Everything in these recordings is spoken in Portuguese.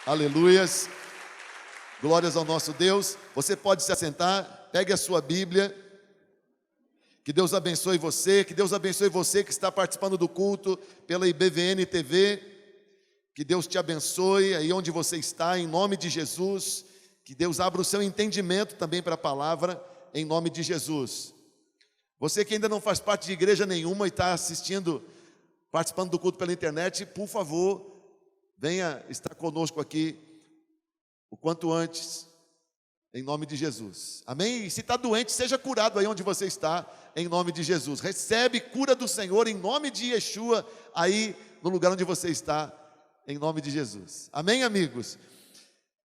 Aleluias. Glórias ao nosso Deus. Você pode se assentar, pegue a sua Bíblia. Que Deus abençoe você, que Deus abençoe você que está participando do culto pela IBVN TV. Que Deus te abençoe aí onde você está, em nome de Jesus. Que Deus abra o seu entendimento também para a palavra, em nome de Jesus. Você que ainda não faz parte de igreja nenhuma e está assistindo, participando do culto pela internet, por favor, venha estar conosco aqui o quanto antes, em nome de Jesus. Amém? E se está doente, seja curado aí onde você está, em nome de Jesus. Recebe cura do Senhor em nome de Yeshua, aí no lugar onde você está, em nome de Jesus. Amém, amigos?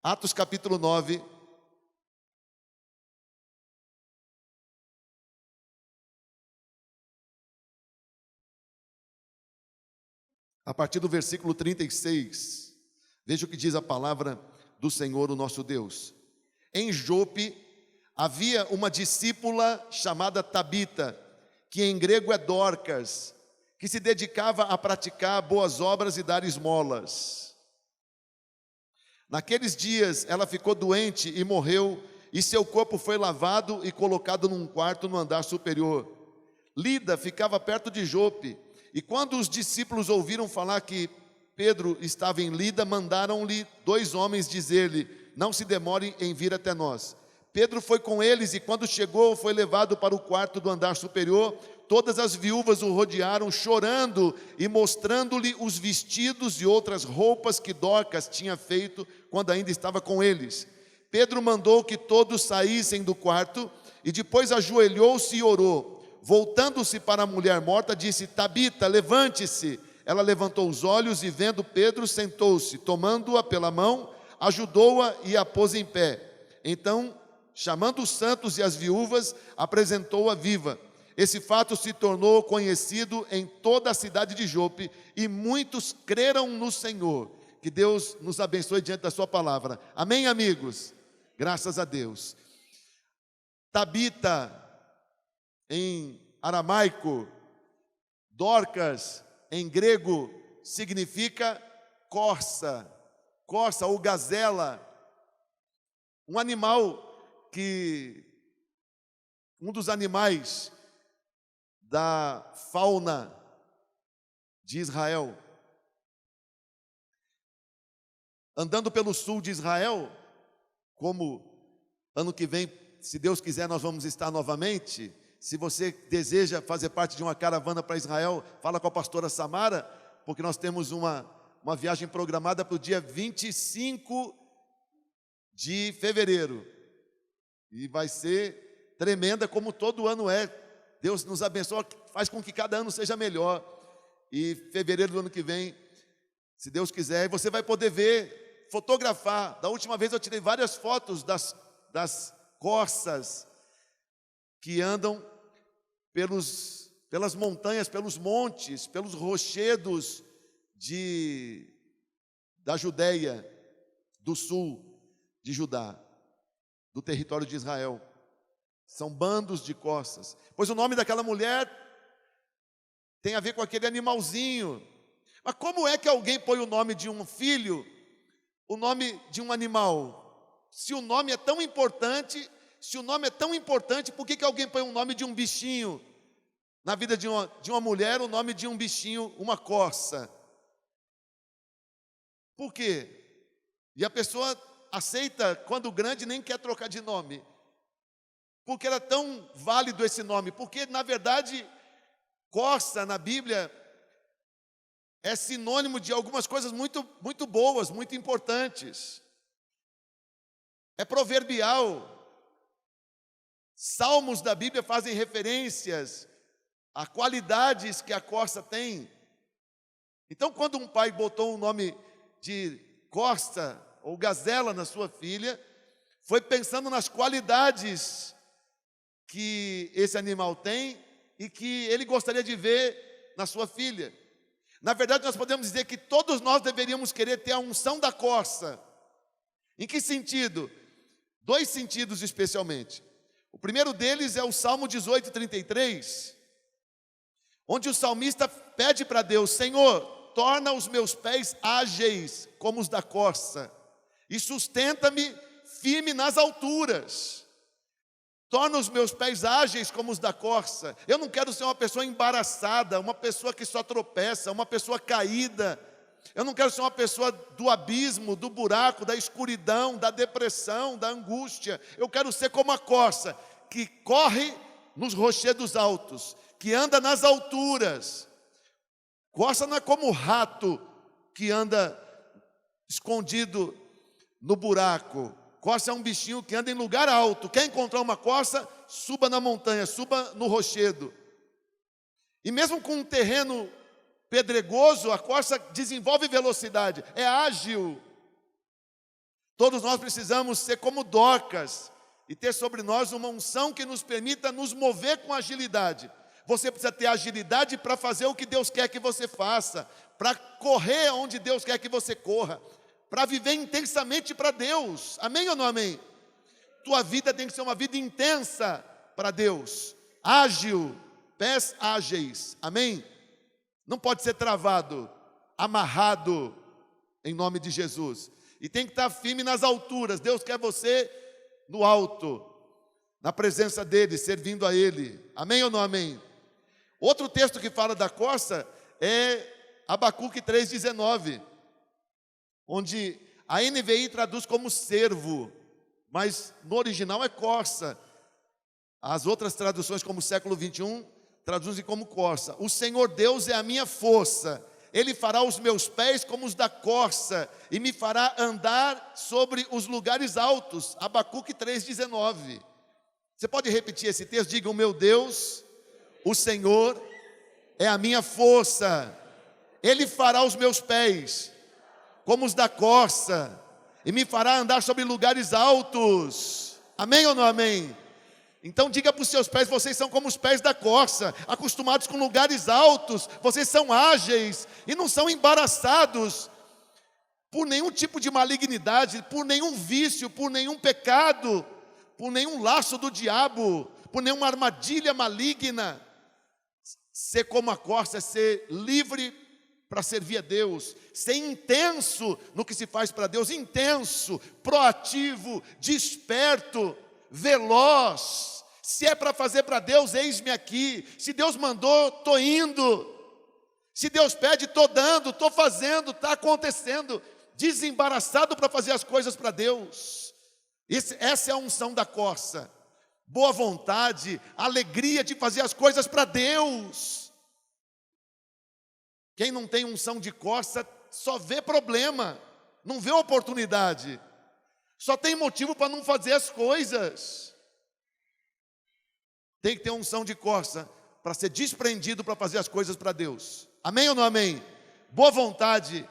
Atos capítulo 9. A partir do versículo 36, veja o que diz a palavra do Senhor, o nosso Deus. Em Jope havia uma discípula chamada Tabita, que em grego é Dorcas, que se dedicava a praticar boas obras e dar esmolas. Naqueles dias ela ficou doente e morreu, e seu corpo foi lavado e colocado num quarto no andar superior. Lida ficava perto de Jope, e quando os discípulos ouviram falar que Pedro estava em Lida, mandaram-lhe 2 homens dizer-lhe: não se demore em vir até nós. Pedro foi com eles e quando chegou foi levado para o quarto do andar superior. Todas as viúvas o rodearam chorando e mostrando-lhe os vestidos e outras roupas que Dorcas tinha feito quando ainda estava com eles. Pedro mandou que todos saíssem do quarto e depois ajoelhou-se e orou. Voltando-se para a mulher morta, disse: Tabita, levante-se. Ela levantou os olhos e vendo Pedro, sentou-se. Tomando-a pela mão, ajudou-a e a pôs em pé. Então, chamando os santos e as viúvas, apresentou-a viva. Esse fato se tornou conhecido em toda a cidade de Jope e muitos creram no Senhor. Que Deus nos abençoe diante da sua palavra. Amém, amigos? Graças a Deus. Tabita, em aramaico, Dorcas, em grego, significa corça. Corça ou gazela. Um animal um dos animais da fauna de Israel. Andando pelo sul de Israel, como ano que vem, se Deus quiser, nós vamos estar novamente. Se você deseja fazer parte de uma caravana para Israel, fala com a pastora Samara, porque nós temos uma viagem programada para o dia 25 de fevereiro. E vai ser tremenda, como todo ano é. Deus nos abençoa, faz com que cada ano seja melhor. E fevereiro do ano que vem, se Deus quiser, você vai poder ver, fotografar. Da última vez eu tirei várias fotos das corças que andam pelas montanhas, pelos montes, pelos rochedos da Judeia, do sul de Judá, do território de Israel. São bandos de corças. Pois o nome daquela mulher tem a ver com aquele animalzinho. Mas como é que alguém põe o nome de um filho, o nome de um animal? Se o nome é tão importante, por que alguém põe o nome de um bichinho? Na vida de uma mulher, o nome de um bichinho, uma corça. Por quê? E a pessoa aceita, quando grande, nem quer trocar de nome. Porque era tão válido esse nome. Porque, na verdade, corça na Bíblia é sinônimo de algumas coisas muito, muito boas, muito importantes. É proverbial. Salmos da Bíblia fazem referências a qualidades que a corça tem. Então, quando um pai botou o nome de corça ou gazela na sua filha, foi pensando nas qualidades que esse animal tem e que ele gostaria de ver na sua filha. Na verdade, nós podemos dizer que todos nós deveríamos querer ter a unção da corça. Em que sentido? 2 sentidos especialmente. O primeiro deles é o Salmo 18:33, onde o salmista pede para Deus: Senhor, torna os meus pés ágeis como os da corça. e sustenta-me firme nas alturas. Torna os meus pés ágeis como os da corça. Eu não quero ser uma pessoa embaraçada, uma pessoa que só tropeça, uma pessoa caída. Eu não quero ser uma pessoa do abismo, do buraco, da escuridão, da depressão, da angústia. Eu quero ser como a corça, que corre nos rochedos altos, que anda nas alturas. Corça não é como o rato que anda escondido no buraco. Corça é um bichinho que anda em lugar alto. Quer encontrar uma corça? Suba na montanha, suba no rochedo. E mesmo com um terreno pedregoso, a corça desenvolve velocidade, é ágil. Todos nós precisamos ser como Dorcas e ter sobre nós uma unção que nos permita nos mover com agilidade. Você precisa ter agilidade para fazer o que Deus quer que você faça, para correr onde Deus quer que você corra, para viver intensamente para Deus. Amém ou não amém? Tua vida tem que ser uma vida intensa para Deus, ágil, pés ágeis. Amém? Não pode ser travado, amarrado, em nome de Jesus. E tem que estar firme nas alturas. Deus quer você no alto, na presença dEle, servindo a Ele. Amém ou não amém? Outro texto que fala da corça é Abacuque 3,19, onde a NVI traduz como servo, mas no original é corça. As outras traduções, como século 21, traduzem como corça. O Senhor Deus é a minha força, Ele fará os meus pés como os da corça, e me fará andar sobre os lugares altos. Abacuque 3,19. Você pode repetir esse texto? Diga: o meu Deus, o Senhor, é a minha força, Ele fará os meus pés como os da corça, e me fará andar sobre lugares altos. Amém ou não amém? Então diga para os seus pés: vocês são como os pés da corça, acostumados com lugares altos. Vocês são ágeis e não são embaraçados por nenhum tipo de malignidade, por nenhum vício, por nenhum pecado, por nenhum laço do diabo, por nenhuma armadilha maligna. Ser como a corça é ser livre para servir a Deus, ser intenso no que se faz para Deus, intenso, proativo, desperto, veloz. Se é para fazer para Deus, eis-me aqui. Se Deus mandou, estou indo. Se Deus pede, estou dando, estou fazendo, está acontecendo. Desembaraçado para fazer as coisas para Deus. Essa é a unção da corça. Boa vontade, alegria de fazer as coisas para Deus. Quem não tem unção de corça só vê problema, não vê oportunidade, só tem motivo para não fazer as coisas. Tem que ter unção de corça para ser desprendido para fazer as coisas para Deus. Amém ou não amém? Boa vontade,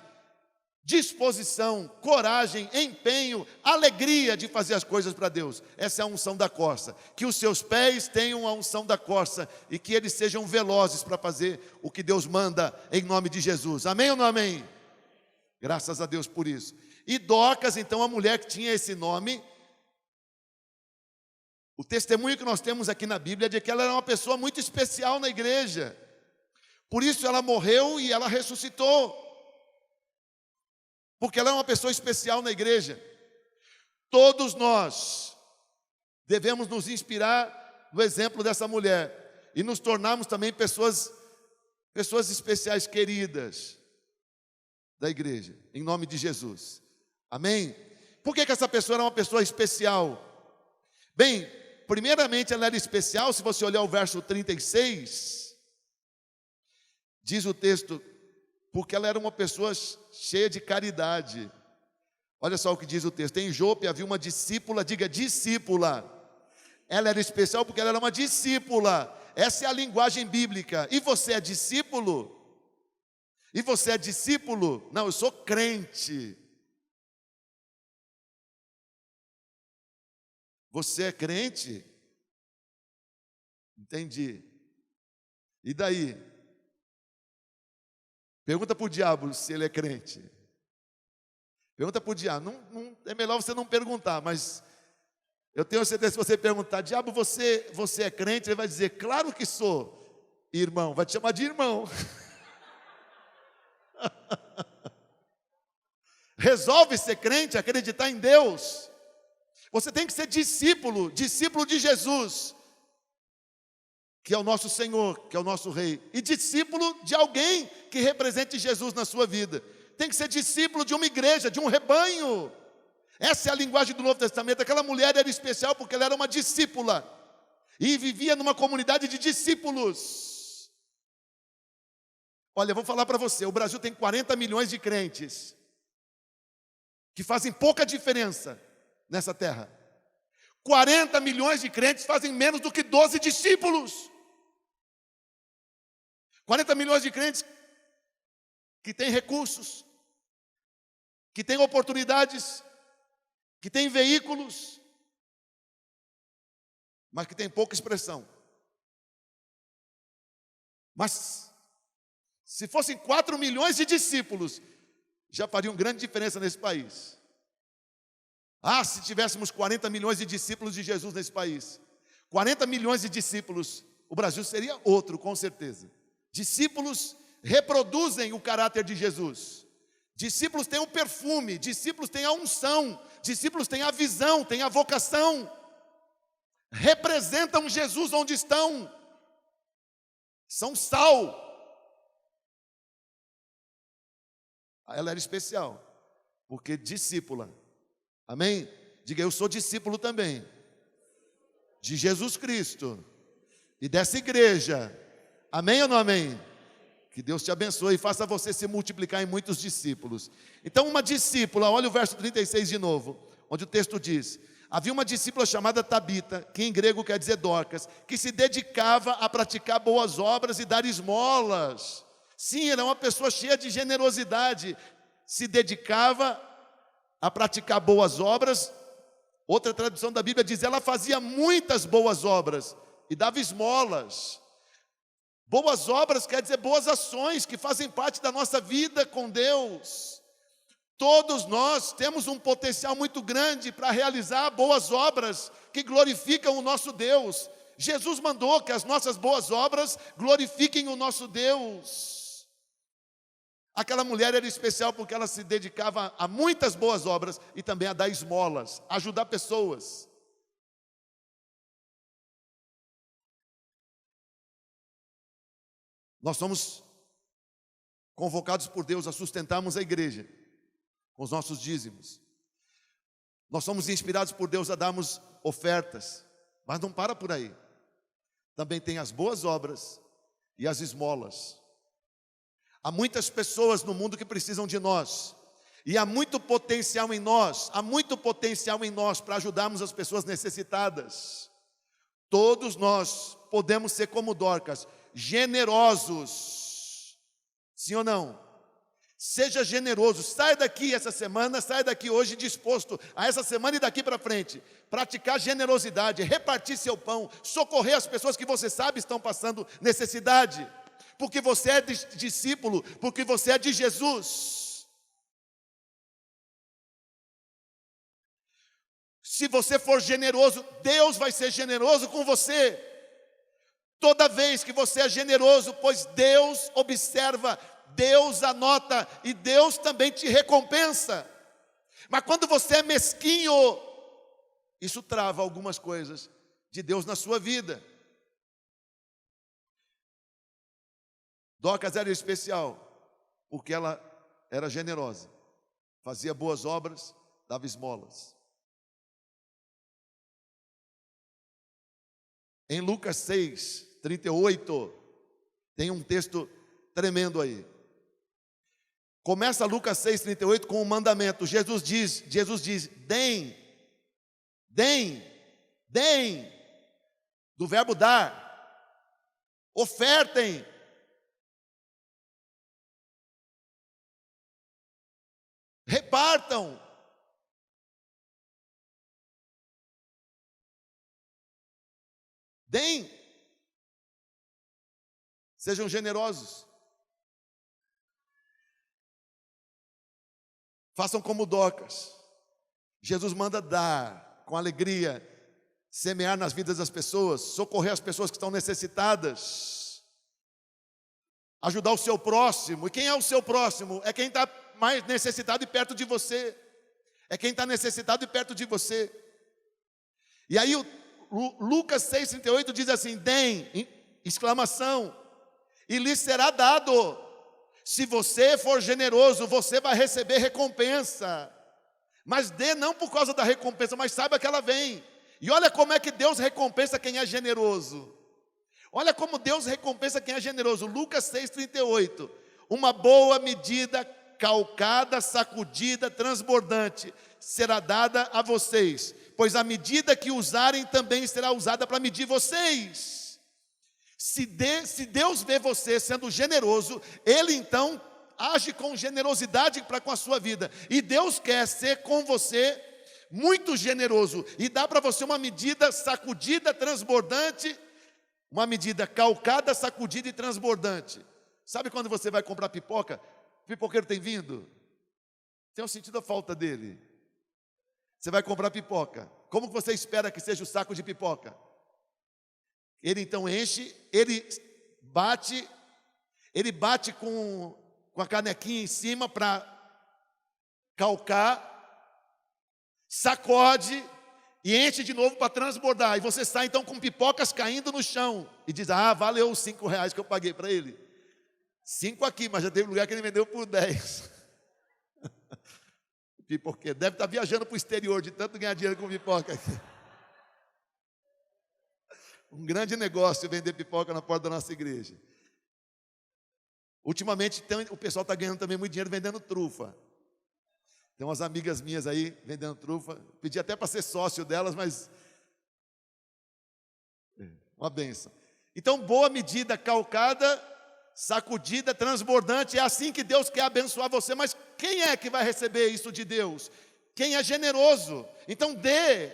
disposição, coragem, empenho, alegria de fazer as coisas para Deus. Essa é a unção da corça. Que os seus pés tenham a unção da corça e que eles sejam velozes para fazer o que Deus manda, em nome de Jesus. Amém ou não amém? Graças a Deus por isso. E Dorcas, então, a mulher que tinha esse nome, o testemunho que nós temos aqui na Bíblia é de que ela era uma pessoa muito especial na igreja. Por isso ela morreu e ela ressuscitou, porque ela é uma pessoa especial na igreja. Todos nós devemos nos inspirar no exemplo dessa mulher e nos tornarmos também pessoas especiais, queridas da igreja, em nome de Jesus. Amém? Por que essa pessoa era uma pessoa especial? Bem, primeiramente ela era especial. Se você olhar o verso 36, diz o texto: porque ela era uma pessoa cheia de caridade. Olha só o que diz o texto. Em Jope havia uma discípula, diga discípula. Ela era especial porque ela era uma discípula. Essa é a linguagem bíblica. E você é discípulo? E você é discípulo? Não, eu sou crente. Você é crente? Entendi. E daí? Pergunta para o diabo se ele é crente. Pergunta para o diabo. É melhor você não perguntar, mas eu tenho certeza que se você perguntar: diabo, você é crente? Ele vai dizer: claro que sou, irmão. Vai te chamar de irmão. resolve ser crente, acreditar em Deus. Você tem que ser discípulo de Jesus, que é o nosso Senhor, que é o nosso Rei, e discípulo de alguém que represente Jesus na sua vida. Tem que ser discípulo de uma igreja, de um rebanho. Essa é a linguagem do Novo Testamento. Aquela mulher era especial porque ela era uma discípula e vivia numa comunidade de discípulos. Olha, eu vou falar para você, o Brasil tem 40 milhões de crentes que fazem pouca diferença nessa terra. 40 milhões de crentes fazem menos do que 12 discípulos. 40 milhões de crentes que têm recursos, que têm oportunidades, que têm veículos, mas que têm pouca expressão. Mas se fossem 4 milhões de discípulos, já fariam grande diferença nesse país. Se tivéssemos 40 milhões de discípulos de Jesus nesse país, 40 milhões de discípulos, o Brasil seria outro, com certeza. Discípulos reproduzem o caráter de Jesus. Discípulos têm o perfume, discípulos têm a unção, discípulos têm a visão, têm a vocação. Representam Jesus onde estão. São sal. Ela era especial, porque discípula. Amém? Diga, eu sou discípulo também de Jesus Cristo e dessa igreja. Amém ou não amém? Que Deus te abençoe e faça você se multiplicar em muitos discípulos. Então uma discípula, olha o verso 36 de novo, onde o texto diz: havia uma discípula chamada Tabita, que em grego quer dizer Dorcas, que se dedicava a praticar boas obras e dar esmolas. Sim, era uma pessoa cheia de generosidade, se dedicava a praticar boas obras. Outra tradução da Bíblia diz, ela fazia muitas boas obras e dava esmolas. Boas obras quer dizer boas ações que fazem parte da nossa vida com Deus. Todos nós temos um potencial muito grande para realizar boas obras que glorificam o nosso Deus. Jesus mandou que as nossas boas obras glorifiquem o nosso Deus. Aquela mulher era especial porque ela se dedicava a muitas boas obras e também a dar esmolas, a ajudar pessoas. Nós somos convocados por Deus a sustentarmos a igreja com os nossos dízimos. Nós somos inspirados por Deus a darmos ofertas, mas não para por aí. Também tem as boas obras e as esmolas. Há muitas pessoas no mundo que precisam de nós, e há muito potencial em nós, para ajudarmos as pessoas necessitadas. Todos nós podemos ser como Dorcas, generosos, sim ou não? Seja generoso, sai daqui essa semana, sai daqui hoje disposto a essa semana e daqui para frente, praticar generosidade, repartir seu pão, socorrer as pessoas que você sabe estão passando necessidade. Porque você é discípulo, porque você é de Jesus. Se você for generoso, Deus vai ser generoso com você. Toda vez que você é generoso, pois Deus observa, Deus anota e Deus também te recompensa. Mas quando você é mesquinho, isso trava algumas coisas de Deus na sua vida. Dorcas era especial, porque ela era generosa, fazia boas obras, dava esmolas. Em Lucas 6, 38, tem um texto tremendo aí. Começa Lucas 6, 38 com um mandamento. Jesus diz, deem, do verbo dar, ofertem. Repartam. Deem. Sejam generosos. Façam como Dorcas. Jesus manda dar com alegria, semear nas vidas das pessoas, socorrer as pessoas que estão necessitadas, ajudar o seu próximo. E quem é o seu próximo? É quem está mais necessitado e perto de você. É quem está necessitado e perto de você. E aí Lucas 6,38 diz assim: deem, exclamação, e lhes será dado. Se você for generoso, você vai receber recompensa. Mas dê não por causa da recompensa, mas saiba que ela vem. E olha como é que Deus recompensa quem é generoso. Olha como Deus recompensa quem é generoso. Lucas 6,38. Uma boa medida, calcada, sacudida, transbordante, será dada a vocês, pois a medida que usarem também será usada para medir vocês. Se Deus vê você sendo generoso, Ele então age com generosidade para com a sua vida. E Deus quer ser com você muito generoso e dá para você uma medida sacudida, transbordante, uma medida calcada, sacudida e transbordante. Sabe quando você vai comprar pipoca? O pipoqueiro tem vindo? Tenho sentido a falta dele. Você vai comprar pipoca. Como você espera que seja o saco de pipoca? Ele então enche, ele bate com a canequinha em cima para calcar, sacode e enche de novo para transbordar. E você sai então com pipocas caindo no chão e diz: ah, valeu os R$5 que eu paguei para ele. 5 aqui, mas já teve lugar que ele vendeu por 10. Pipoqueiro deve estar viajando para o exterior de tanto ganhar dinheiro com pipoca aqui. Um grande negócio vender pipoca na porta da nossa igreja. Ultimamente o pessoal está ganhando também muito dinheiro vendendo trufa. Tem umas amigas minhas aí vendendo trufa. Pedi até para ser sócio delas, mas uma benção. Então, boa medida, calcada, sacudida, transbordante. É assim que Deus quer abençoar você. Mas quem é que vai receber isso de Deus? Quem é generoso. Então dê,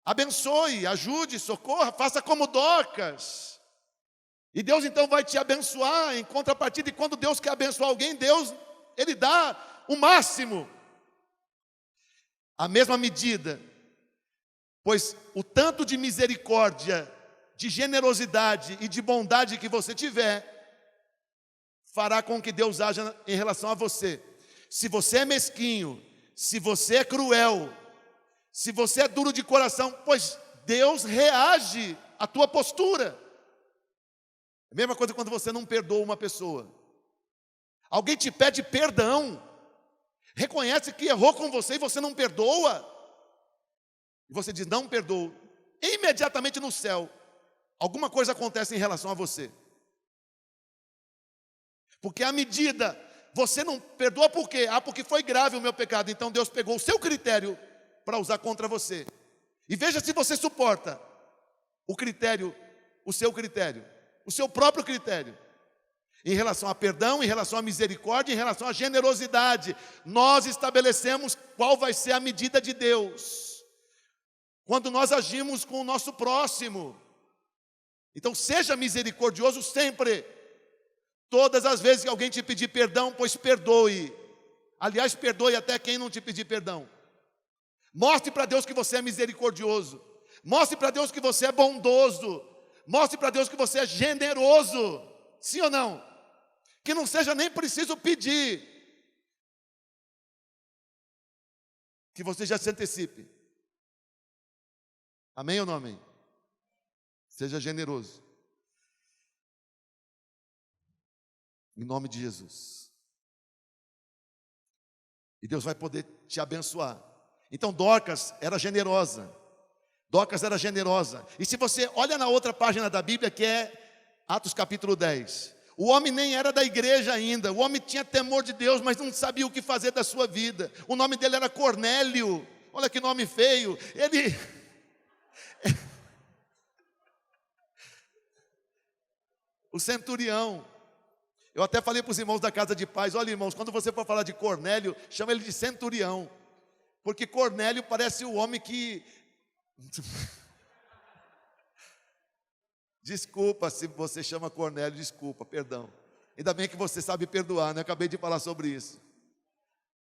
abençoe, ajude, socorra, faça como Dorcas. E Deus então vai te abençoar em contrapartida. E quando Deus quer abençoar alguém, Deus, Ele dá o máximo. A mesma medida. Pois o tanto de misericórdia, de generosidade e de bondade que você tiver, fará com que Deus haja em relação a você. Se você é mesquinho, se você é cruel, se você é duro de coração, pois Deus reage à tua postura. A mesma coisa quando você não perdoa uma pessoa. Alguém te pede perdão, reconhece que errou com você e você não perdoa. E você diz: não perdoo. Imediatamente no céu, alguma coisa acontece em relação a você. Porque a medida, você não perdoa por quê? Ah, porque foi grave o meu pecado. Então Deus pegou o seu critério para usar contra você. E veja se você suporta o critério, o seu próprio critério. Em relação a perdão, em relação à misericórdia, em relação à generosidade. Nós estabelecemos qual vai ser a medida de Deus. Quando nós agimos com o nosso próximo. Então seja misericordioso sempre. Todas as vezes que alguém te pedir perdão, pois perdoe. Aliás, perdoe até quem não te pedir perdão. Mostre para Deus que você é misericordioso. Mostre para Deus que você é bondoso. Mostre para Deus que você é generoso. Sim ou não? Que não seja nem preciso pedir. Que você já se antecipe. Amém ou não amém? Seja generoso. Em nome de Jesus. E Deus vai poder te abençoar. Então Dorcas era generosa. Dorcas era generosa. E se você olha na outra página da Bíblia, que é Atos capítulo 10. O homem nem era da igreja ainda. O homem tinha temor de Deus, mas não sabia o que fazer da sua vida. O nome dele era Cornélio. Olha que nome feio. Ele... o centurião. Eu até falei para os irmãos da casa de paz: olha, irmãos, quando você for falar de Cornélio, chama ele de centurião. Porque Cornélio parece o homem que... Desculpa se você chama Cornélio, desculpa, perdão. Ainda bem que você sabe perdoar, né? Acabei de falar sobre isso.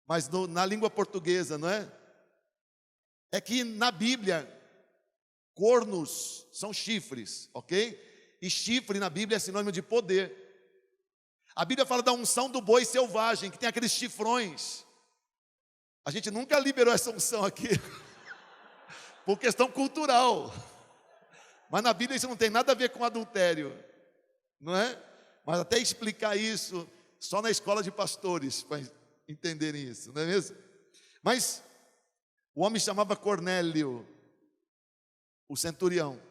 Mas na língua portuguesa, não é? É que na Bíblia, cornos são chifres, ok? E chifre na Bíblia é sinônimo de poder. A Bíblia fala da unção do boi selvagem, que tem aqueles chifrões. A gente nunca liberou essa unção aqui, por questão cultural. Mas na Bíblia isso não tem nada a ver com adultério, não é? Mas até explicar isso, só na escola de pastores, para entenderem isso, não é mesmo? Mas o homem chamava Cornélio, o centurião.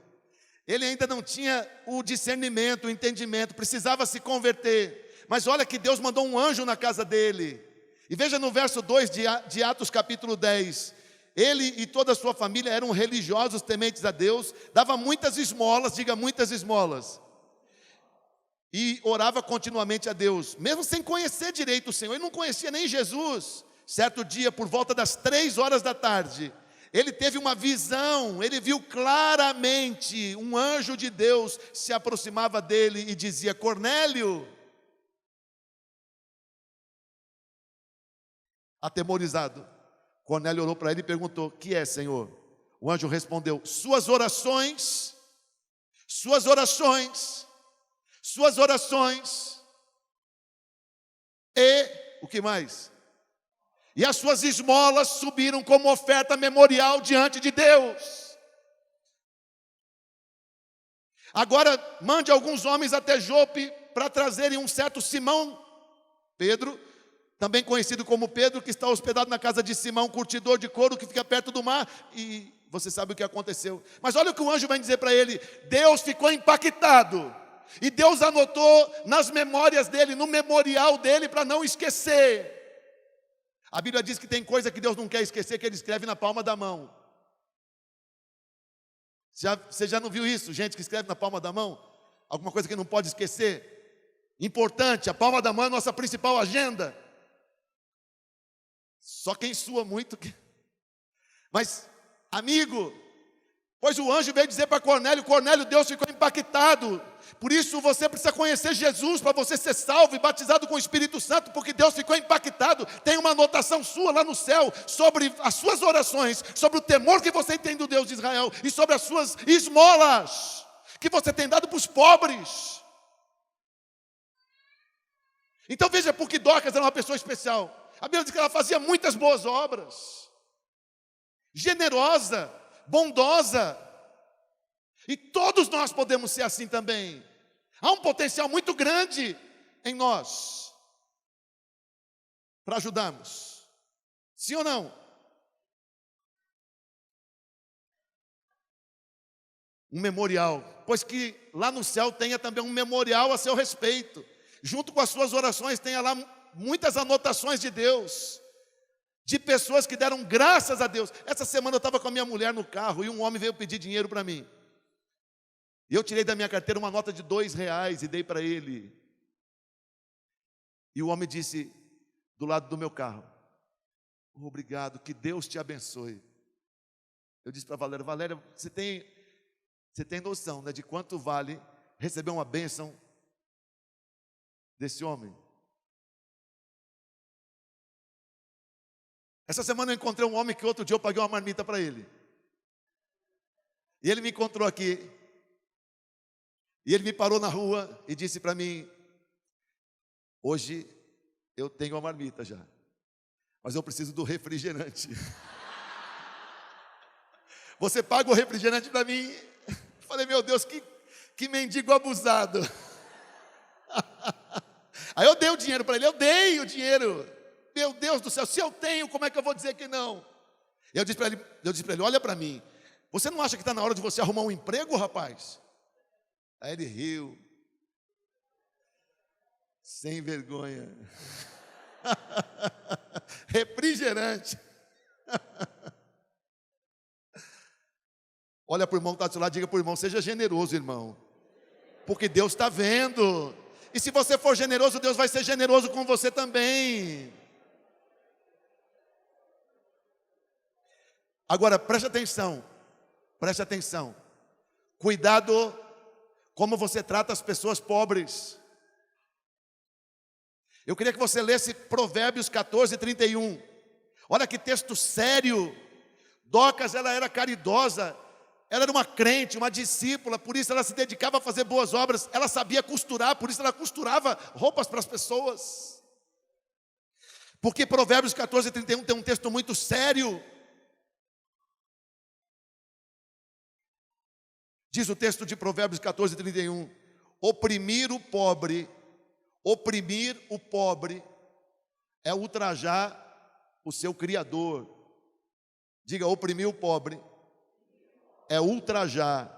Ele ainda não tinha o discernimento, o entendimento, precisava se converter. Mas olha que Deus mandou um anjo na casa dele. E veja no verso 2 de Atos capítulo 10. Ele e toda a sua família eram religiosos, tementes a Deus, dava muitas esmolas, diga muitas esmolas. E orava continuamente a Deus, mesmo sem conhecer direito o Senhor. Ele não conhecia nem Jesus. Certo dia, por volta das 3 horas da tarde, ele teve uma visão, ele viu claramente um anjo de Deus se aproximava dele e dizia: Cornélio. Atemorizado, Cornélio orou para ele e perguntou: que é, Senhor? O anjo respondeu: suas orações, e o que mais? E as suas esmolas subiram como oferta memorial diante de Deus. Agora mande alguns homens até Jope para trazerem um certo Simão, Pedro, também conhecido como Pedro, que está hospedado na casa de Simão, curtidor de couro, que fica perto do mar. E você sabe o que aconteceu. Mas olha o que o anjo vai dizer para ele. Deus ficou impactado. E Deus anotou nas memórias dele, no memorial dele, para não esquecer. A Bíblia diz que tem coisa que Deus não quer esquecer, que Ele escreve na palma da mão. Você já não viu isso? Gente que escreve na palma da mão? Alguma coisa que não pode esquecer? Importante, a palma da mão é a nossa principal agenda. Só quem sua muito. Mas, amigo, pois o anjo veio dizer para Cornélio: Cornélio, Deus ficou impactado. Por isso você precisa conhecer Jesus para você ser salvo e batizado com o Espírito Santo, porque Deus ficou impactado. Tem uma anotação sua lá no céu sobre as suas orações, sobre o temor que você tem do Deus de Israel e sobre as suas esmolas que você tem dado para os pobres. Então veja por que Dorcas era uma pessoa especial. A Bíblia diz que ela fazia muitas boas obras, generosa, bondosa. E todos nós podemos ser assim também. Há um potencial muito grande em nós para ajudarmos. Sim ou não? Um memorial. Pois que lá no céu tenha também um memorial a seu respeito. Junto com as suas orações tenha lá muitas anotações de Deus, de pessoas que deram graças a Deus. Essa semana eu estava com a minha mulher no carro e um homem veio pedir dinheiro para mim. E eu tirei da minha carteira uma nota de R$2 e dei para ele. E o homem disse do lado do meu carro: obrigado, que Deus te abençoe. Eu disse para Valéria: Valéria, você tem noção, né, de quanto vale receber uma bênção desse homem? Essa semana eu encontrei um homem que outro dia eu paguei uma marmita para ele. E ele me encontrou aqui. E ele me parou na rua e disse para mim: hoje eu tenho uma marmita já, mas eu preciso do refrigerante. Você paga o refrigerante para mim? Falei: meu Deus, que mendigo abusado. Aí eu dei o dinheiro para ele, eu dei o dinheiro. Meu Deus do céu, se eu tenho, como é que eu vou dizer que não? Eu disse para ele: olha para mim, você não acha que está na hora de você arrumar um emprego, rapaz? Aí ele riu, sem vergonha. Refrigerante. Olha para o irmão que está do seu lado, diga para o irmão: seja generoso, irmão, porque Deus está vendo. E se você for generoso, Deus vai ser generoso com você também. Agora preste atenção. Cuidado como você trata as pessoas pobres. Eu queria que você lesse Provérbios 14:31. Olha que texto sério. Dorcas, ela era caridosa. Ela era uma crente, uma discípula, por isso ela se dedicava a fazer boas obras. Ela sabia costurar, por isso ela costurava roupas para as pessoas. Porque Provérbios 14:31 tem um texto muito sério. Diz o texto de Provérbios 14:31: oprimir o pobre é ultrajar o seu Criador. Diga, oprimir o pobre é ultrajar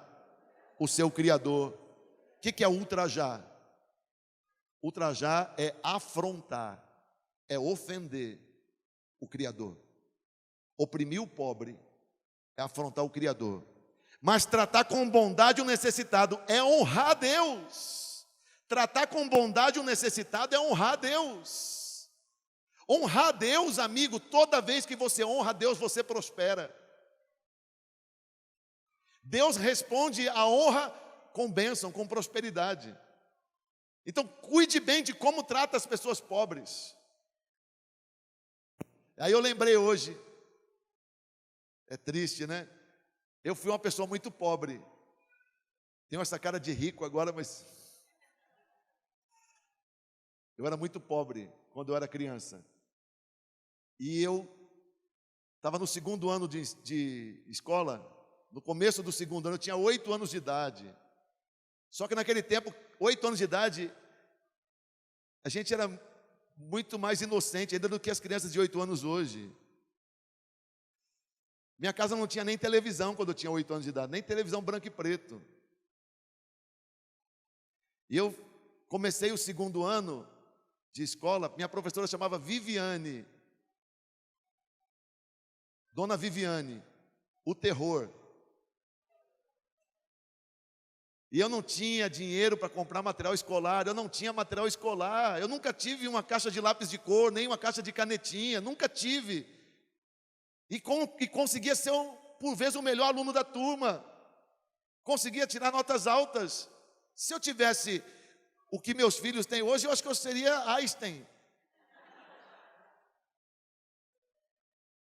o seu Criador. O que é ultrajar? Ultrajar é afrontar, é ofender o Criador. Oprimir o pobre é afrontar o Criador. Mas tratar com bondade o necessitado é honrar a Deus. Tratar com bondade o necessitado é honrar a Deus. Honrar a Deus, amigo, toda vez que você honra a Deus, você prospera. Deus responde a honra com bênção, com prosperidade. Então, cuide bem de como trata as pessoas pobres. Aí eu lembrei hoje, é triste, né? Eu fui uma pessoa muito pobre. Tenho essa cara de rico agora, mas eu era muito pobre quando eu era criança. E eu estava no segundo ano de escola. No começo do segundo ano, eu tinha 8 anos de idade. Só que naquele tempo, 8 anos de idade, a gente era muito mais inocente ainda do que as crianças de 8 anos hoje. Minha casa não tinha nem televisão quando eu tinha 8 anos de idade, nem televisão branco e preto. E eu comecei o segundo ano de escola, minha professora chamava Viviane. Dona Viviane, o terror. E eu não tinha dinheiro para comprar material escolar, eu não tinha material escolar, eu nunca tive uma caixa de lápis de cor, nem uma caixa de canetinha, nunca tive. E conseguia ser, por vezes, o melhor aluno da turma, conseguia tirar notas altas. Se eu tivesse o que meus filhos têm hoje, eu acho que eu seria Einstein.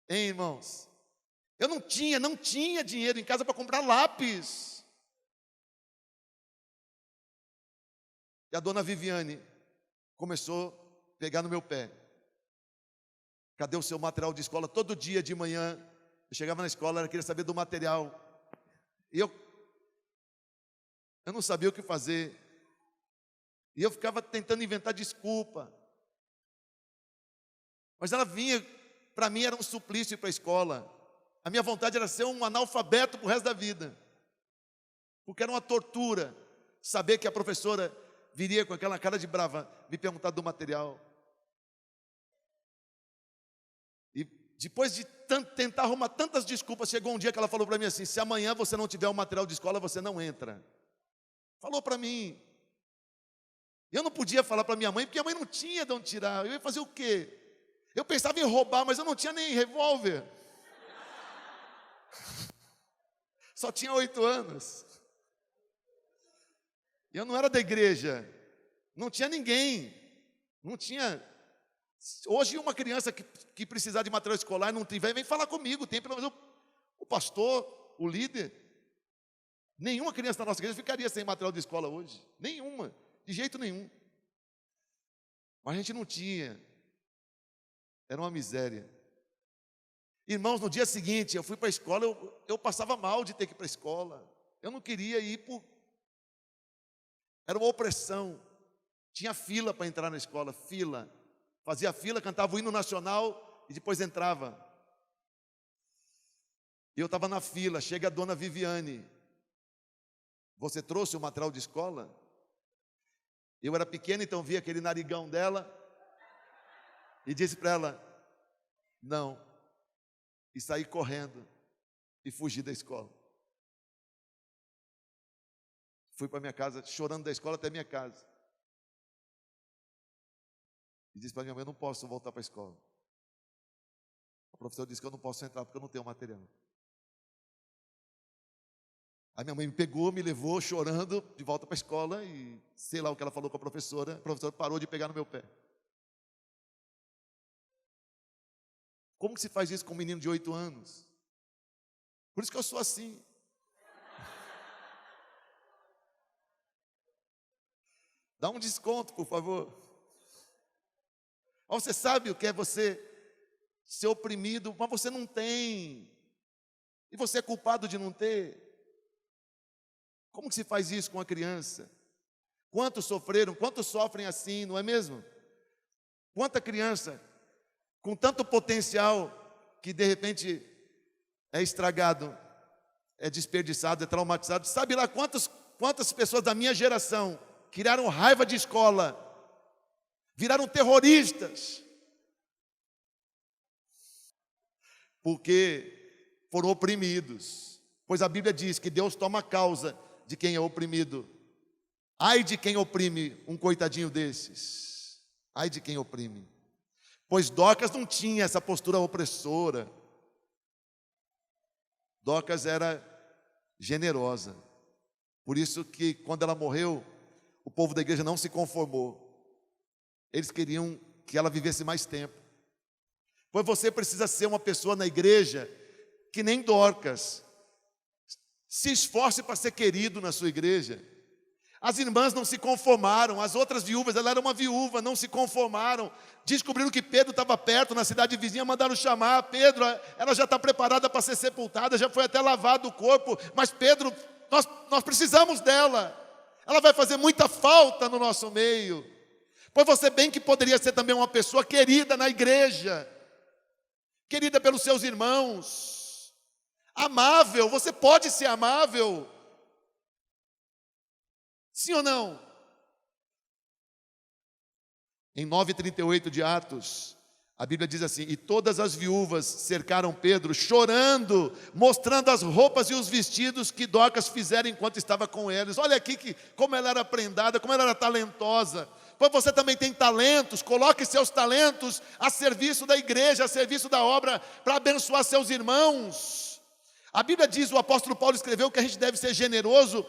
Hein, irmãos? Eu não tinha dinheiro em casa para comprar lápis. E a dona Viviane começou a pegar no meu pé. Cadê o seu material de escola? Todo dia de manhã, eu chegava na escola, ela queria saber do material. E eu não sabia o que fazer. E eu ficava tentando inventar desculpa. Mas ela vinha, para mim era um suplício ir para a escola. A minha vontade era ser um analfabeto para o resto da vida. Porque era uma tortura saber que a professora viria com aquela cara de brava me perguntar do material. E depois de tentar arrumar tantas desculpas, chegou um dia que ela falou para mim assim: se amanhã você não tiver o material de escola, você não entra. Falou para mim. Eu não podia falar para minha mãe, porque a mãe não tinha de onde tirar. Eu ia fazer o quê? Eu pensava em roubar, mas eu não tinha nem revólver. Só tinha 8 anos. Eu não era da igreja. Não tinha ninguém. Não tinha. Hoje uma criança que precisar de material escolar e não tiver, vem falar comigo. Tem pelo menos o pastor, o líder. Nenhuma criança da nossa igreja ficaria sem material de escola hoje. Nenhuma. De jeito nenhum. Mas a gente não tinha. Era uma miséria. Irmãos, no dia seguinte, eu fui para a escola, eu passava mal de ter que ir para a escola. Eu não queria ir Era uma opressão. Tinha fila para entrar na escola, fila. Fazia fila, cantava o hino nacional e depois entrava. E eu estava na fila, chega a dona Viviane. Você trouxe o material de escola? Eu era pequeno, então vi aquele narigão dela e disse para ela, não. E saí correndo e fugi da escola. Fui para minha casa, chorando da escola até minha casa. E disse para minha mãe, eu não posso voltar para a escola. A professora disse que eu não posso entrar porque eu não tenho material. Aí minha mãe me pegou, me levou chorando de volta para a escola e sei lá o que ela falou com a professora parou de pegar no meu pé. Como que se faz isso com um menino de 8 anos? Por isso que eu sou assim. Dá um desconto, por favor. Você sabe o que é você ser oprimido, mas você não tem. E você é culpado de não ter. Como que se faz isso com a criança? Quantos sofreram, quantos sofrem assim, não é mesmo? Quanta criança com tanto potencial que de repente é estragado, é desperdiçado, é traumatizado. Sabe lá quantas pessoas da minha geração criaram raiva de escola, viraram terroristas, porque foram oprimidos. Pois a Bíblia diz que Deus toma causa de quem é oprimido. Ai de quem oprime um coitadinho desses. Ai de quem oprime. Pois Dorcas não tinha essa postura opressora. Dorcas era generosa. Por isso que quando ela morreu, o povo da igreja não se conformou. Eles queriam que ela vivesse mais tempo. Pois você precisa ser uma pessoa na igreja que nem Dorcas. Se esforce para ser querido na sua igreja. As irmãs não se conformaram, as outras viúvas, ela era uma viúva, não se conformaram. Descobriram que Pedro estava perto, na cidade vizinha, mandaram chamar. Pedro, ela já está preparada para ser sepultada, já foi até lavado o corpo. Mas Pedro, nós precisamos dela. Ela vai fazer muita falta no nosso meio. Pois você bem que poderia ser também uma pessoa querida na igreja. Querida pelos seus irmãos. Amável, você pode ser amável. Sim ou não? Em 9:38 de Atos, a Bíblia diz assim: e todas as viúvas cercaram Pedro, chorando, mostrando as roupas e os vestidos que Dorcas fizeram enquanto estava com eles. Olha aqui como ela era prendada, como ela era talentosa. Pois você também tem talentos, coloque seus talentos a serviço da igreja, a serviço da obra, para abençoar seus irmãos. A Bíblia diz, o apóstolo Paulo escreveu que a gente deve ser generoso,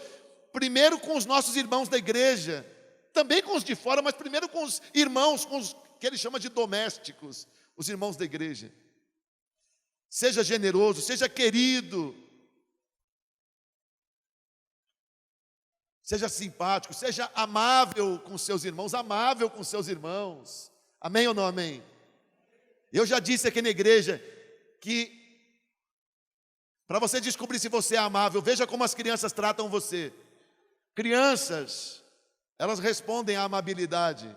primeiro com os nossos irmãos da igreja, também com os de fora, mas primeiro com os irmãos, com os que ele chama de domésticos, os irmãos da igreja. Seja generoso, seja querido, seja simpático, seja amável com seus irmãos, amável com seus irmãos. Amém ou não amém? Eu já disse aqui na igreja que para você descobrir se você é amável, veja como as crianças tratam você. Crianças, elas respondem à amabilidade.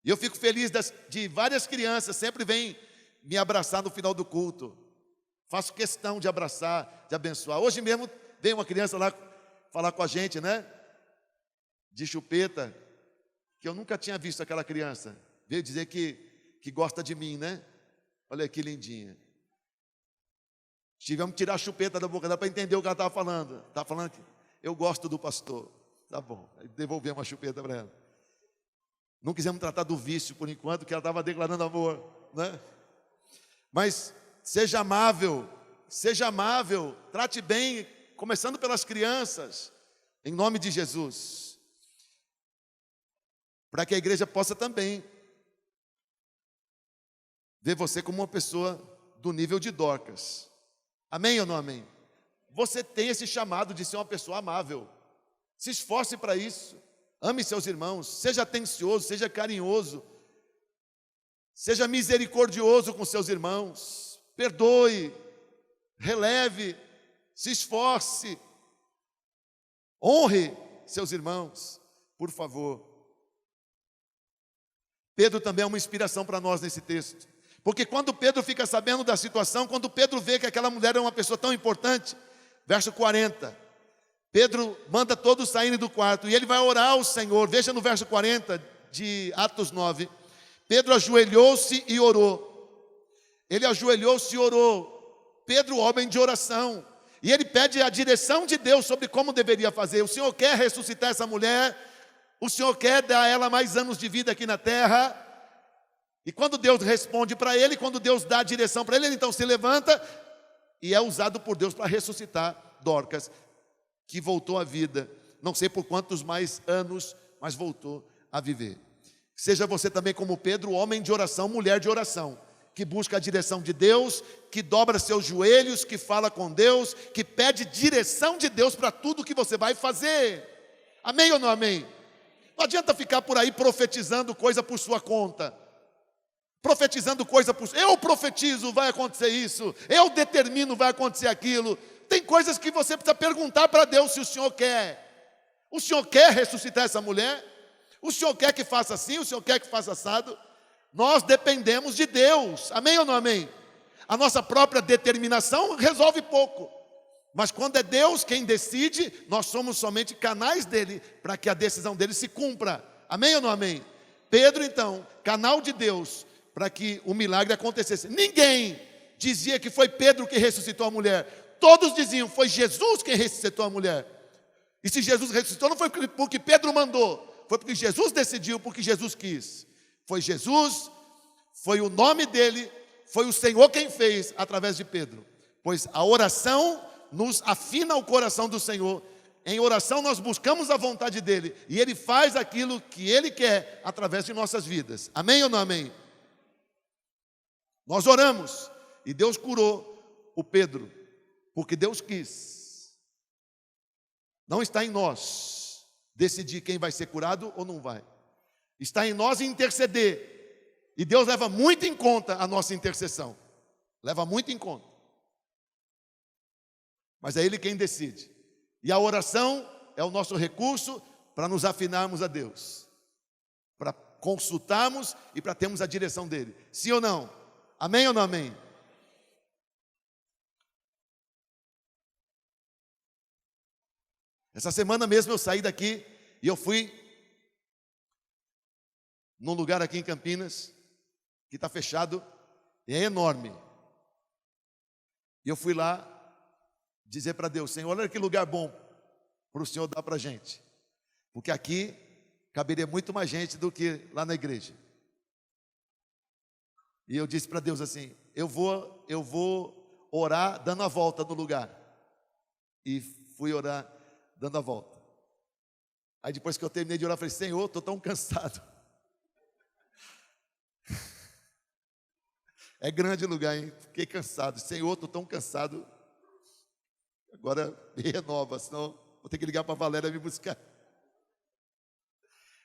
E eu fico feliz de várias crianças, sempre vêm me abraçar no final do culto. Faço questão de abraçar, de abençoar. Hoje mesmo veio uma criança lá falar com a gente, né? De chupeta, que eu nunca tinha visto aquela criança. Veio dizer que gosta de mim, né? Olha que lindinha. Tivemos que tirar a chupeta da boca dela para entender o que ela estava falando. Estava falando que eu gosto do pastor. Tá bom, devolvemos a chupeta para ela. Não quisemos tratar do vício por enquanto, que ela estava declarando amor, né? Mas seja amável, trate bem, começando pelas crianças, em nome de Jesus. Para que a igreja possa também ver você como uma pessoa do nível de Dorcas. Amém ou não amém? Você tem esse chamado de ser uma pessoa amável. Se esforce para isso. Ame seus irmãos. Seja atencioso, seja carinhoso. Seja misericordioso com seus irmãos. Perdoe. Releve. Se esforce. Honre seus irmãos. Por favor. Pedro também é uma inspiração para nós nesse texto. Porque quando Pedro fica sabendo da situação, quando Pedro vê que aquela mulher é uma pessoa tão importante, verso 40, Pedro manda todos saírem do quarto e ele vai orar ao Senhor. Veja no verso 40 de Atos 9. Pedro ajoelhou-se e orou. Ele ajoelhou-se e orou. Pedro, homem de oração. E ele pede a direção de Deus sobre como deveria fazer. O Senhor quer ressuscitar essa mulher. O Senhor quer dar a ela mais anos de vida aqui na terra. E quando Deus responde para ele, quando Deus dá a direção para ele, ele então se levanta e é usado por Deus para ressuscitar Dorcas, que voltou à vida, não sei por quantos mais anos, mas voltou a viver. Seja você também como Pedro, homem de oração, mulher de oração, que busca a direção de Deus, que dobra seus joelhos, que fala com Deus, que pede direção de Deus para tudo que você vai fazer. Amém ou não amém? Não adianta ficar por aí profetizando coisa por sua conta. Profetizando coisa por... Eu profetizo, vai acontecer isso. Eu determino, vai acontecer aquilo. Tem coisas que você precisa perguntar para Deus se o Senhor quer. O Senhor quer ressuscitar essa mulher? O Senhor quer que faça assim? O Senhor quer que faça assado? Nós dependemos de Deus. Amém ou não amém? A nossa própria determinação resolve pouco. Mas quando é Deus quem decide, nós somos somente canais dele para que a decisão dele se cumpra. Amém ou não amém? Pedro, então, canal de Deus para que o milagre acontecesse. Ninguém dizia que foi Pedro que ressuscitou a mulher. Todos diziam, foi Jesus quem ressuscitou a mulher. E se Jesus ressuscitou, não foi porque Pedro mandou, foi porque Jesus decidiu, porque Jesus quis. Foi Jesus, foi o nome dele, foi o Senhor quem fez através de Pedro. Pois a oração nos afina o coração do Senhor. Em oração nós buscamos a vontade dele, e ele faz aquilo que ele quer através de nossas vidas. Amém ou não amém? Nós oramos e Deus curou o Pedro, porque Deus quis. Não está em nós decidir quem vai ser curado ou não vai. Está em nós interceder. E Deus leva muito em conta a nossa intercessão. Leva muito em conta. Mas é Ele quem decide. E a oração é o nosso recurso para nos afinarmos a Deus, para consultarmos e para termos a direção dEle. Sim ou não? Amém ou não amém? Essa semana mesmo eu saí daqui e eu fui num lugar aqui em Campinas, que está fechado, e é enorme. E eu fui lá dizer para Deus, Senhor, olha que lugar bom para o Senhor dar para a gente. Porque aqui caberia muito mais gente do que lá na igreja. E eu disse para Deus assim, eu vou orar dando a volta no lugar. E fui orar dando a volta. Aí depois que eu terminei de orar, eu falei, Senhor, estou tão cansado. É grande o lugar, hein? Fiquei cansado. Senhor, estou tão cansado. Agora me renova, senão vou ter que ligar para a Valéria me buscar.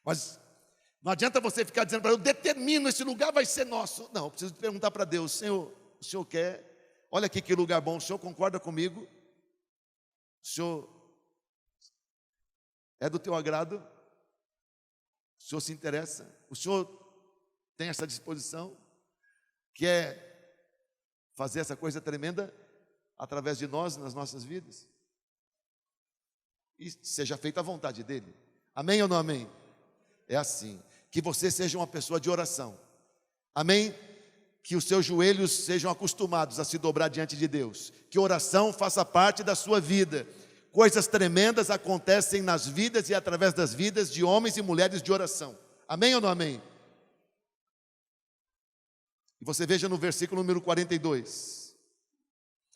Mas não adianta você ficar dizendo para eu determino, esse lugar vai ser nosso. Não, eu preciso perguntar para Deus, Senhor, o Senhor quer? Olha aqui que lugar bom, o Senhor concorda comigo? O Senhor é do teu agrado? O Senhor se interessa? O Senhor tem essa disposição? Quer fazer essa coisa tremenda através de nós, nas nossas vidas? E seja feita a vontade dEle. Amém ou não amém? É assim, que você seja uma pessoa de oração. Amém? Que os seus joelhos sejam acostumados a se dobrar diante de Deus. Que oração faça parte da sua vida. Coisas tremendas acontecem nas vidas e através das vidas de homens e mulheres de oração. Amém ou não amém? E você veja no versículo número 42.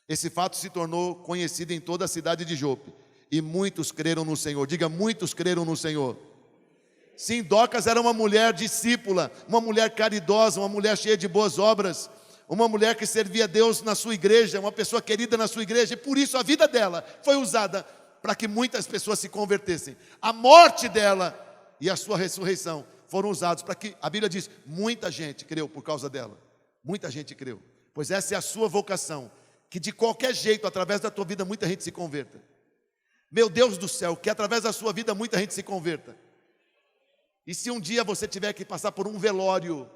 Esse fato se tornou conhecido em toda a cidade de Jope. E muitos creram no Senhor. Diga, muitos creram no Senhor. Sim, Dorcas era uma mulher discípula, uma mulher caridosa, uma mulher cheia de boas obras, uma mulher que servia a Deus na sua igreja, uma pessoa querida na sua igreja, e por isso a vida dela foi usada para que muitas pessoas se convertessem. A morte dela e a sua ressurreição foram usados para que, a Bíblia diz, muita gente creu por causa dela. Muita gente creu. Pois essa é a sua vocação, que de qualquer jeito, através da tua vida, muita gente se converta. Meu Deus do céu, que através da sua vida muita gente se converta. E se um dia você tiver que passar por um velório,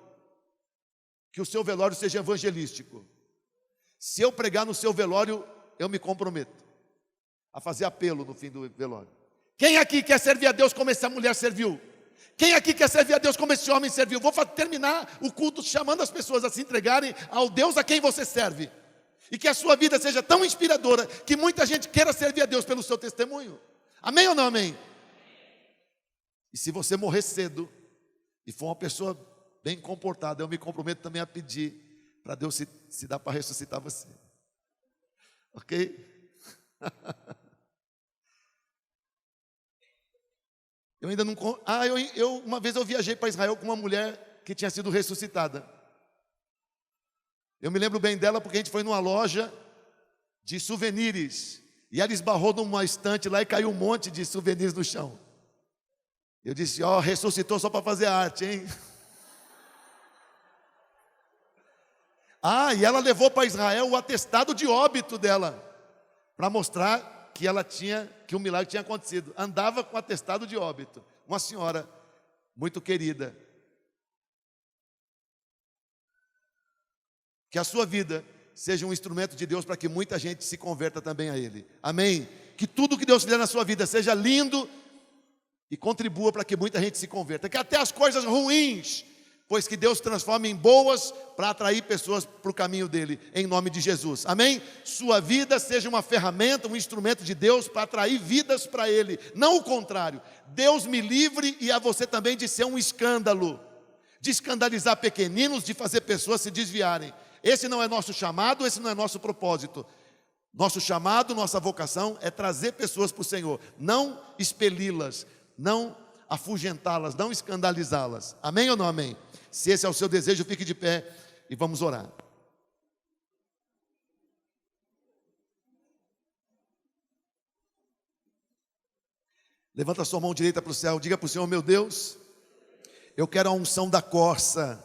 que o seu velório seja evangelístico. Se eu pregar no seu velório, eu me comprometo a fazer apelo no fim do velório. Quem aqui quer servir a Deus como essa mulher serviu? Quem aqui quer servir a Deus como esse homem serviu? Vou terminar o culto chamando as pessoas a se entregarem ao Deus a quem você serve. E que a sua vida seja tão inspiradora que muita gente queira servir a Deus pelo seu testemunho. Amém ou não amém? E se você morrer cedo e for uma pessoa bem comportada, eu me comprometo também a pedir para Deus se dar para ressuscitar você. Ok? Eu ainda não... uma vez eu viajei para Israel com uma mulher que tinha sido ressuscitada. Eu me lembro bem dela porque a gente foi numa loja de souvenirs e ela esbarrou numa estante lá e caiu um monte de souvenirs no chão. Eu disse, ó, ressuscitou só para fazer arte, hein? Ah, e ela levou para Israel o atestado de óbito dela, para mostrar que que o milagre tinha acontecido. Andava com atestado de óbito. Uma senhora muito querida. Que a sua vida seja um instrumento de Deus para que muita gente se converta também a Ele. Amém? Que tudo que Deus fizer na sua vida seja lindo e contribua para que muita gente se converta. Que até as coisas ruins, pois que Deus transforme em boas para atrair pessoas para o caminho dele, em nome de Jesus. Amém? Sua vida seja uma ferramenta, um instrumento de Deus para atrair vidas para Ele, não o contrário. Deus me livre e a você também de ser um escândalo, de escandalizar pequeninos, de fazer pessoas se desviarem. Esse não é nosso chamado, esse não é nosso propósito. Nosso chamado, nossa vocação é trazer pessoas para o Senhor, não expeli-las, não afugentá-las, não escandalizá-las. Amém ou não amém? Se esse é o seu desejo, fique de pé e vamos orar. Levanta a sua mão direita para o céu, diga para o Senhor, meu Deus, eu quero a unção da corça,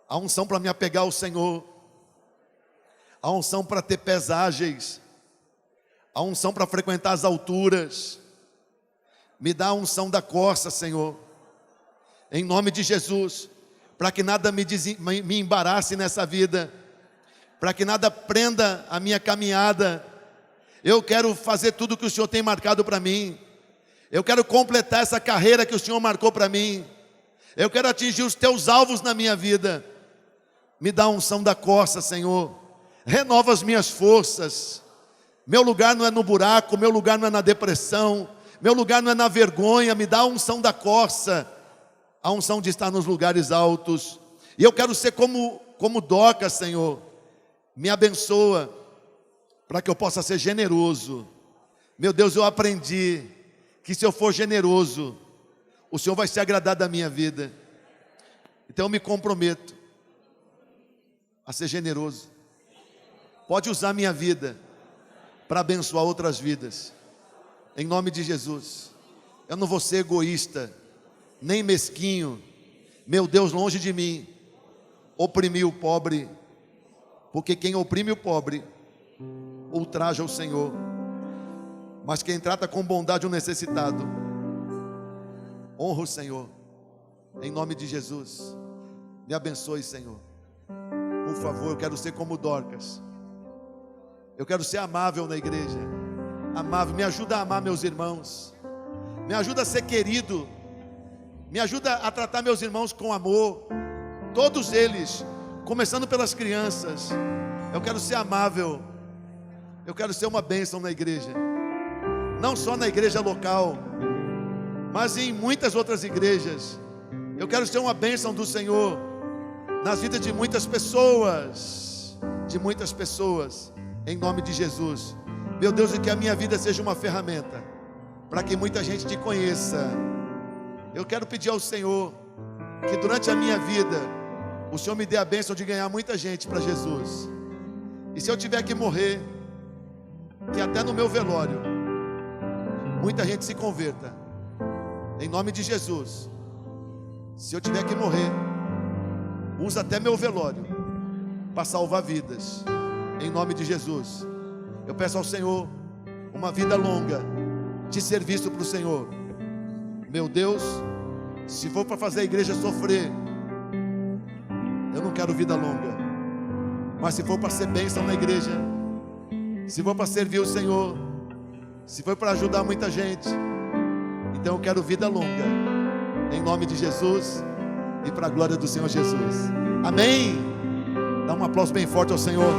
a unção para me apegar ao Senhor, a unção para ter pés ágeis, a unção para frequentar as alturas. Me dá a unção da corça, Senhor, em nome de Jesus, para que nada me embarace nessa vida, para que nada prenda a minha caminhada. Eu quero fazer tudo que o Senhor tem marcado para mim. Eu quero completar essa carreira que o Senhor marcou para mim. Eu quero atingir os teus alvos na minha vida. Me dá a unção da corça, Senhor. Renova as minhas forças. Meu lugar não é no buraco, meu lugar não é na depressão, meu lugar não é na vergonha. Me dá a unção da corça, a unção de estar nos lugares altos. E eu quero ser como Dorcas, Senhor. Me abençoa, para que eu possa ser generoso. Meu Deus, eu aprendi que se eu for generoso, o Senhor vai se agradar da minha vida. Então eu me comprometo a ser generoso. Pode usar minha vida para abençoar outras vidas, em nome de Jesus. Eu não vou ser egoísta, nem mesquinho. Meu Deus, longe de mim oprimir o pobre, porque quem oprime o pobre ultraja o Senhor, mas quem trata com bondade o necessitado honra o Senhor. Em nome de Jesus, me abençoe, Senhor. Por favor, eu quero ser como Dorcas. Eu quero ser amável na igreja. Amável, me ajuda a amar meus irmãos. Me ajuda a ser querido. Me ajuda a tratar meus irmãos com amor. Todos eles, começando pelas crianças. Eu quero ser amável. Eu quero ser uma bênção na igreja. Não só na igreja local, mas em muitas outras igrejas. Eu quero ser uma bênção do Senhor nas vidas de muitas pessoas. De muitas pessoas. Em nome de Jesus. Meu Deus, e que a minha vida seja uma ferramenta para que muita gente te conheça. Eu quero pedir ao Senhor que durante a minha vida o Senhor me dê a bênção de ganhar muita gente para Jesus. E se eu tiver que morrer, que até no meu velório muita gente se converta, em nome de Jesus. Se eu tiver que morrer, usa até meu velório para salvar vidas, em nome de Jesus. Eu peço ao Senhor uma vida longa de serviço para o Senhor. Meu Deus, se for para fazer a igreja sofrer, eu não quero vida longa. Mas se for para ser bênção na igreja, se for para servir o Senhor, se for para ajudar muita gente, então eu quero vida longa, em nome de Jesus e para a glória do Senhor Jesus. Amém. Dá um aplauso bem forte ao Senhor.